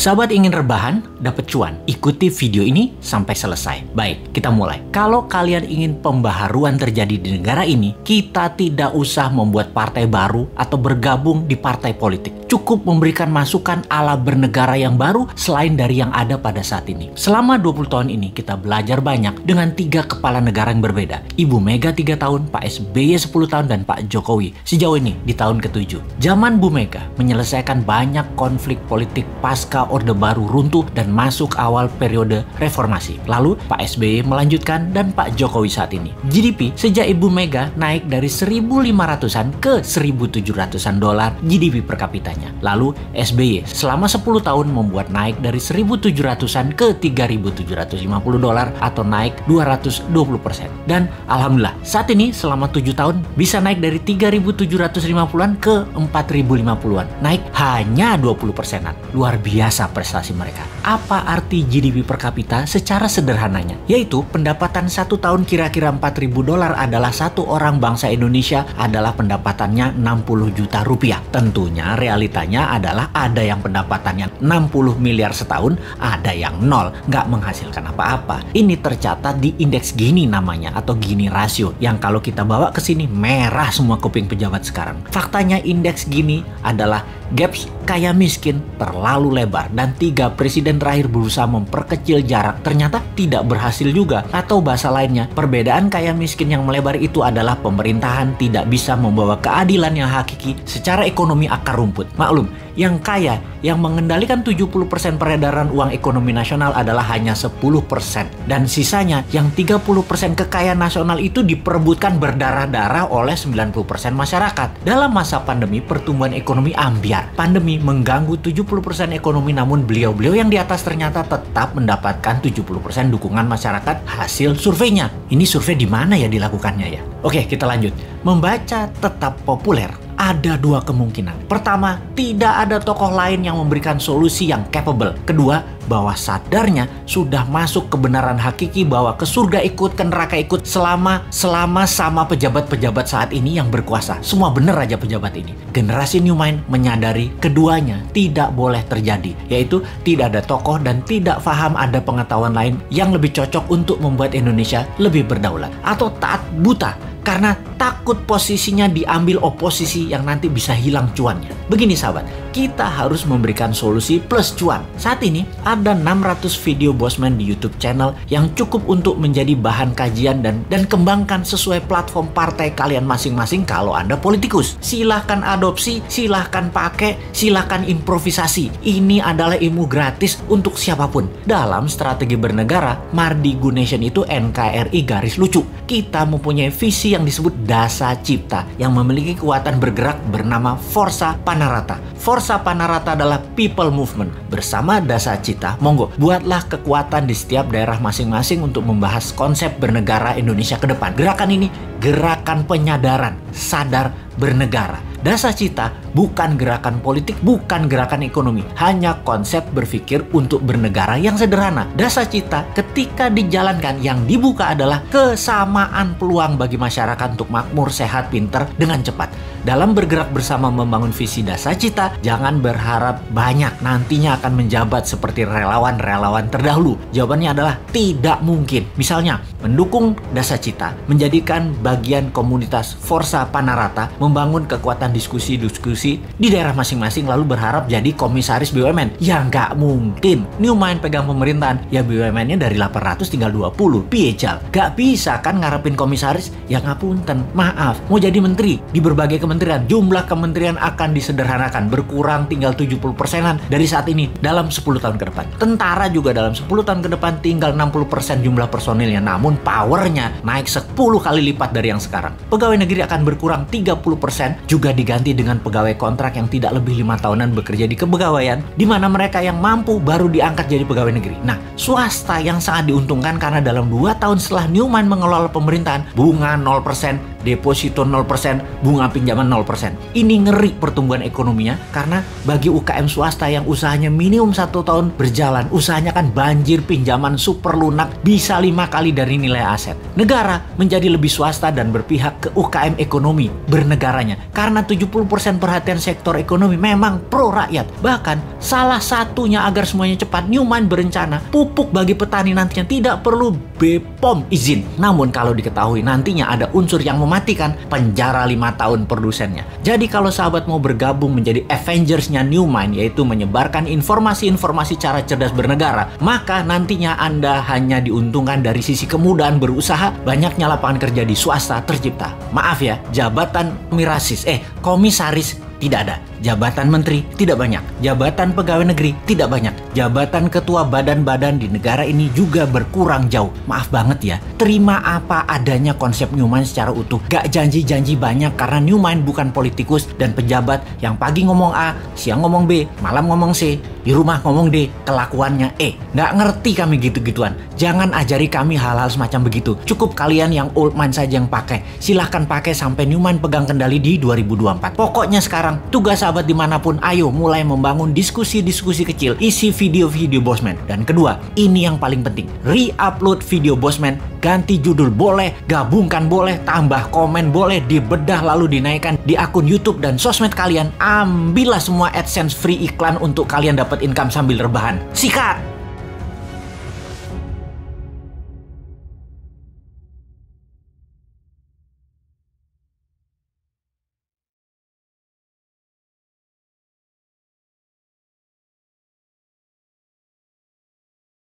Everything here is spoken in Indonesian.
Sahabat ingin rebahan, dapat cuan? Ikuti video ini sampai selesai. Baik, kita mulai. Kalau kalian ingin pembaharuan terjadi di negara ini, kita tidak usah membuat partai baru atau bergabung di partai politik. Cukup memberikan masukan ala bernegara yang baru selain dari yang ada pada saat ini. Selama 20 tahun ini kita belajar banyak dengan 3 kepala negara yang berbeda. Ibu Mega 3 tahun, Pak SBY 10 tahun, dan Pak Jokowi sejauh ini di tahun ke-7. Zaman Bu Mega menyelesaikan banyak konflik politik pasca Orde Baru runtuh dan masuk awal periode reformasi. Lalu Pak SBY melanjutkan dan Pak Jokowi saat ini. GDP sejak Ibu Mega naik dari 1.500-an ke 1.700-an dolar GDP per kapitanya. Lalu SBY selama 10 tahun membuat naik dari 1.700-an ke 3.750 dolar atau naik 220%. Dan alhamdulillah saat ini selama 7 tahun bisa naik dari 3.750-an ke 4.050-an. Naik hanya 20%-an. Luar biasa prestasi mereka. Apa arti GDP per kapita secara sederhananya? Yaitu pendapatan 1 tahun kira-kira 4.000 dolar adalah satu orang bangsa Indonesia adalah pendapatannya 60 juta rupiah. Tentunya realitanya adalah ada yang pendapatannya 60 miliar setahun, ada yang nol, nggak menghasilkan apa-apa. Ini tercatat di indeks Gini namanya atau Gini rasio yang kalau kita bawa ke sini merah semua kuping pejabat sekarang. Faktanya indeks Gini adalah gaps kaya miskin terlalu lebar dan 3 presiden terakhir berusaha memperkecil jarak ternyata tidak berhasil juga. Atau bahasa lainnya, perbedaan kaya miskin yang melebar itu adalah pemerintahan tidak bisa membawa keadilan yang hakiki secara ekonomi akar rumput. Maklum, yang kaya yang mengendalikan 70% peredaran uang ekonomi nasional adalah hanya 10% dan sisanya yang 30% kekayaan nasional itu diperebutkan berdarah-darah oleh 90% masyarakat. Dalam masa pandemi, pertumbuhan ekonomi ambyar. Pandemi mengganggu 70% ekonomi, namun beliau-beliau yang di atas ternyata tetap mendapatkan 70% dukungan masyarakat hasil surveinya. Ini survei di mana ya dilakukannya ya? Oke, kita lanjut. Membaca tetap populer. Ada 2 kemungkinan. Pertama, tidak ada tokoh lain yang memberikan solusi yang capable. Kedua, bahwa sadarnya sudah masuk kebenaran hakiki bahwa ke surga ikut, ke neraka ikut selama sama pejabat-pejabat saat ini yang berkuasa. Semua bener aja pejabat ini. Generasi New Mind menyadari keduanya tidak boleh terjadi, yaitu tidak ada tokoh dan tidak paham ada pengetahuan lain yang lebih cocok untuk membuat Indonesia lebih berdaulat. Atau taat buta karena takut posisinya diambil oposisi yang nanti bisa hilang cuannya. Begini sahabat, kita harus memberikan solusi plus cuan. Saat ini ada 600 video Bosman di YouTube channel yang cukup untuk menjadi bahan kajian dan kembangkan sesuai platform partai kalian masing-masing kalau Anda politikus. Silahkan adopsi, silahkan pakai, silahkan improvisasi. Ini adalah ilmu gratis untuk siapapun. Dalam strategi bernegara, Mardi Gunation itu NKRI garis lucu. Kita mempunyai visi yang disebut Dasa Cipta yang memiliki kekuatan bergerak bernama Forza Panarata. Forza Panarata adalah people movement. Bersama Dasa Cipta, monggo buatlah kekuatan di setiap daerah masing-masing untuk membahas konsep bernegara Indonesia ke depan. Gerakan ini gerakan penyadaran, sadar bernegara. Dasa Cipta bukan gerakan politik, bukan gerakan ekonomi, hanya konsep berpikir untuk bernegara yang sederhana. Dasa Cipta ketika dijalankan yang dibuka adalah kesamaan peluang bagi masyarakat untuk makmur, sehat, pinter dengan cepat. Dalam bergerak bersama membangun visi Dasa Cipta, jangan berharap banyak nantinya akan menjabat seperti relawan-relawan terdahulu. Jawabannya adalah tidak mungkin. Misalnya, mendukung Dasa Cipta, menjadikan bagian komunitas Forza Panarata, membangun kekuatan diskusi-diskusi di daerah masing-masing lalu berharap jadi komisaris BUMN. Ya nggak mungkin. New Mind pegang pemerintahan, ya BUMN-nya dari 800 tinggal 20. Piejal. Gak bisa kan ngarepin komisaris? Ya ngapunten, maaf. Mau jadi menteri di berbagai kementerian, jumlah kementerian akan disederhanakan, berkurang tinggal 70%-an dari saat ini dalam 10 tahun ke depan. Tentara juga dalam 10 tahun ke depan tinggal 60% jumlah personilnya, namun powernya naik 10 kali lipat dari yang sekarang. Pegawai negeri akan berkurang 30%, juga diganti dengan pegawai kontrak yang tidak lebih 5 tahunan bekerja di kepegawaian, di mana mereka yang mampu baru diangkat jadi pegawai negeri. Nah, swasta yang sangat diuntungkan karena dalam 2 tahun setelah New Mind mengelola pemerintahan, bunga 0%, deposito 0%, bunga pinjaman 0%. Ini ngeri pertumbuhan ekonominya karena bagi UKM swasta yang usahanya minimum 1 tahun berjalan, usahanya kan banjir pinjaman super lunak bisa 5 kali dari nilai aset. Negara menjadi lebih swasta dan berpihak ke UKM ekonomi bernegaranya karena 70% perhatian sektor ekonomi memang pro rakyat. Bahkan salah satunya agar semuanya cepat, Newmine berencana pupuk bagi petani nantinya tidak perlu BPOM izin. Namun kalau diketahui nantinya ada unsur yang mematikan, penjara 5 tahun produsennya. Jadi kalau sahabat mau bergabung menjadi Avengers-nya Newmine, yaitu menyebarkan informasi-informasi cara cerdas bernegara, maka nantinya Anda hanya diuntungkan dari sisi kemudahan berusaha, banyaknya lapangan kerja di swasta tercipta. Maaf ya, jabatan komisaris tidak ada. Jabatan menteri tidak banyak. Jabatan pegawai negeri tidak banyak. Jabatan ketua badan-badan di negara ini juga berkurang jauh. Maaf banget ya. Terima apa adanya konsep Newmine secara utuh. Gak janji-janji banyak karena Newmine bukan politikus dan pejabat yang pagi ngomong A, siang ngomong B, malam ngomong C, di rumah ngomong D, kelakuannya E. Gak ngerti kami gitu-gituan. Jangan ajari kami hal-hal semacam begitu. Cukup kalian yang old mind saja yang pakai. Silahkan pakai sampai Newmine pegang kendali di 2024. Pokoknya sekarang tugas sahabat dimanapun, ayo mulai membangun diskusi-diskusi kecil, isi video-video Bosman. Dan kedua, ini yang paling penting, re-upload video Bosman, ganti judul boleh, gabungkan boleh, tambah komen boleh, dibedah lalu dinaikkan di akun YouTube dan sosmed kalian. Ambillah semua AdSense free iklan untuk kalian dapat income sambil rebahan. Sikat!